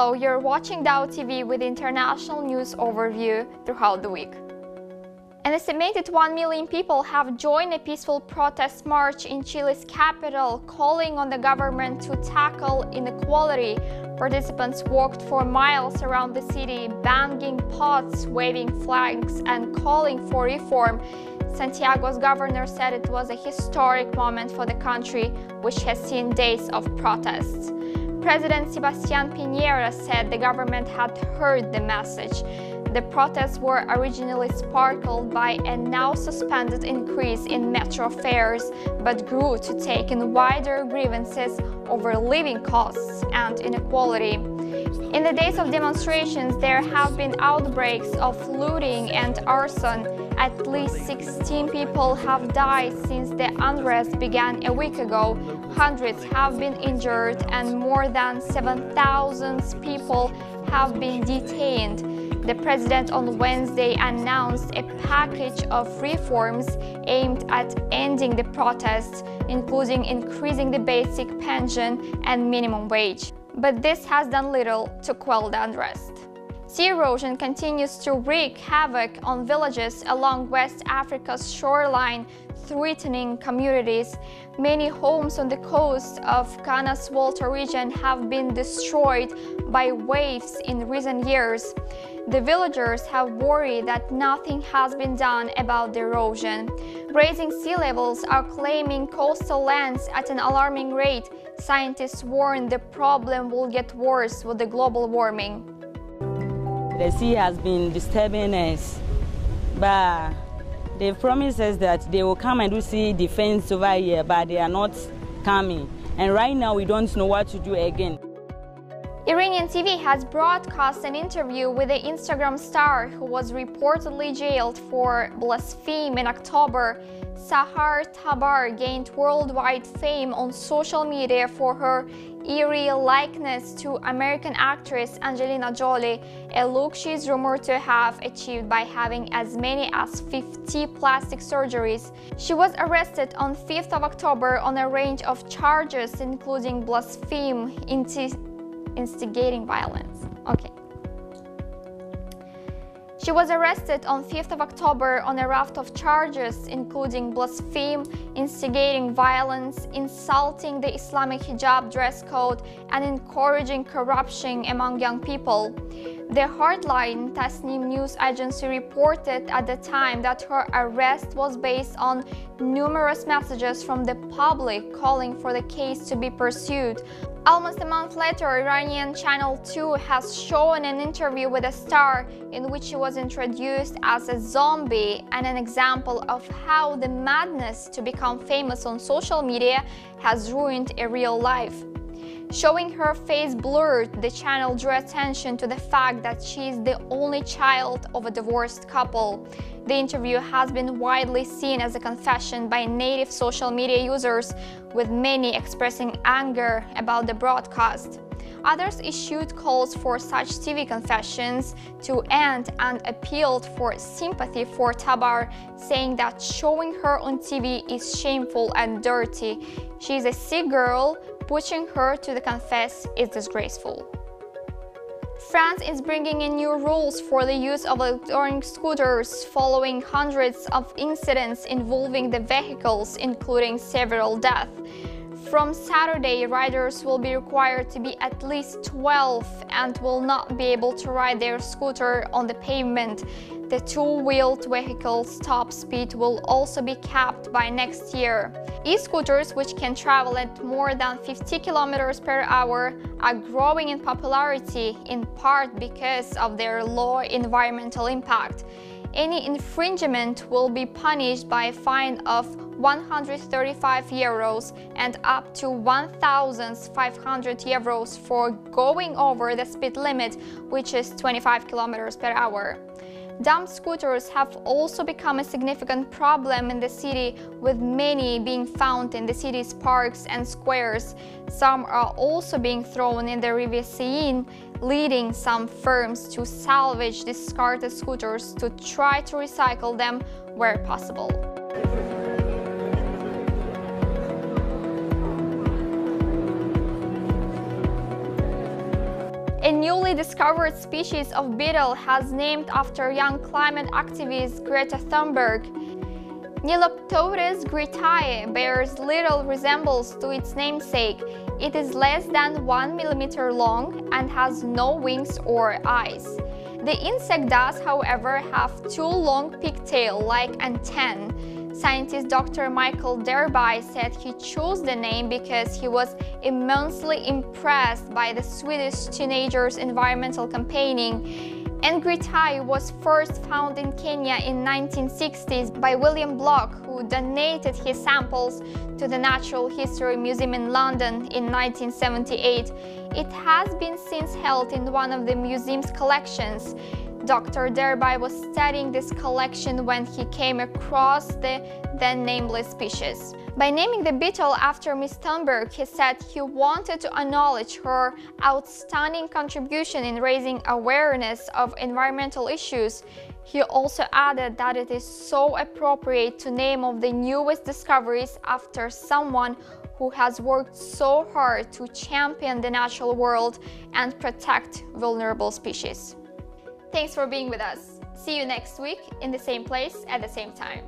Hello, you're watching DAO TV with international news overview throughout the week. An estimated 1 million people have joined a peaceful protest march in Chile's capital, calling on the government to tackle inequality. Participants walked for miles around the city, banging pots, waving flags, and calling for reform. Santiago's governor said it was a historic moment for the country, which has seen days of protests. President Sebastián Piñera said the government had heard the message. The protests were originally sparkled by a now suspended increase in metro fares, but grew to take in wider grievances over living costs and inequality. In the days of demonstrations, there have been outbreaks of looting and arson. At least 16 people have died since the unrest began a week ago. Hundreds have been injured and more than 7,000 people have been detained. The president on Wednesday announced a package of reforms aimed at ending the protests, including increasing the basic pension and minimum wage. But this has done little to quell the unrest. Sea erosion continues to wreak havoc on villages along West Africa's shoreline, threatening communities. Many homes on the coast of Ghana's Volta region have been destroyed by waves in recent years. The villagers have worried that nothing has been done about the erosion. Rising sea levels are claiming coastal lands at an alarming rate. Scientists warn the problem will get worse with the global warming. The sea has been disturbing us, but they promised us that they will come and do sea defense over here, but they are not coming. And right now we don't know what to do again. Iranian TV has broadcast an interview with the Instagram star who was reportedly jailed for blasphemy in October. Sahar Tabar gained worldwide fame on social media for her eerie likeness to American actress Angelina Jolie, a look she is rumored to have achieved by having as many as 50 plastic surgeries. She was arrested on 5th of October on a range of charges, including blasphemy, instigating violence. She was arrested on 5th of October on a raft of charges, including blasphemy, instigating violence, insulting the Islamic hijab dress code, and encouraging corruption among young people. The Hardline Tasnim news agency reported at the time that her arrest was based on numerous messages from the public calling for the case to be pursued. Almost a month later, Iranian Channel 2 has shown an interview with a star in which she was introduced as a zombie and an example of how the madness to become famous on social media has ruined a real life. Showing her face blurred, the channel drew attention to the fact that she is the only child of a divorced couple. The interview has been widely seen as a confession by native social media users, with many expressing anger about the broadcast. Others issued calls for such TV confessions to end and appealed for sympathy for Tabar, saying that showing her on TV is shameful and dirty. She is a sick girl. Pushing her to confess is disgraceful. France is bringing in new rules for the use of electronic scooters following hundreds of incidents involving the vehicles, including several deaths. From Saturday, riders will be required to be at least 12 and will not be able to ride their scooter on the pavement. The two-wheeled vehicle's top speed will also be capped by next year. E-scooters, which can travel at more than 50 km per hour, are growing in popularity, in part because of their low environmental impact. Any infringement will be punished by a fine of 135 euros and up to 1,500 euros for going over the speed limit, which is 25 km per hour. Dumb scooters have also become a significant problem in the city, with many being found in the city's parks and squares. Some are also being thrown in the Riviera Seine, leading some firms to salvage discarded scooters to try to recycle them where possible. A newly discovered species of beetle has named after young climate activist Greta Thunberg. Niloptotes gretae bears little resemblance to its namesake. It is less than 1 millimeter long and has no wings or eyes. The insect does, however, have two long pigtail-like antennae. Scientist Dr. Michael Derby said he chose the name because he was immensely impressed by the Swedish teenagers' environmental campaigning. And gretae was first found in Kenya in 1960s by William Block, who donated his samples to the Natural History Museum in London in 1978. It has been since held in one of the museum's collections. Dr. Derby was studying this collection when he came across the then nameless species. By naming the beetle after Miss Thunberg, he said he wanted to acknowledge her outstanding contribution in raising awareness of environmental issues. He also added that it is so appropriate to name of the newest discoveries after someone who has worked so hard to champion the natural world and protect vulnerable species. Thanks for being with us. See you next week in the same place at the same time.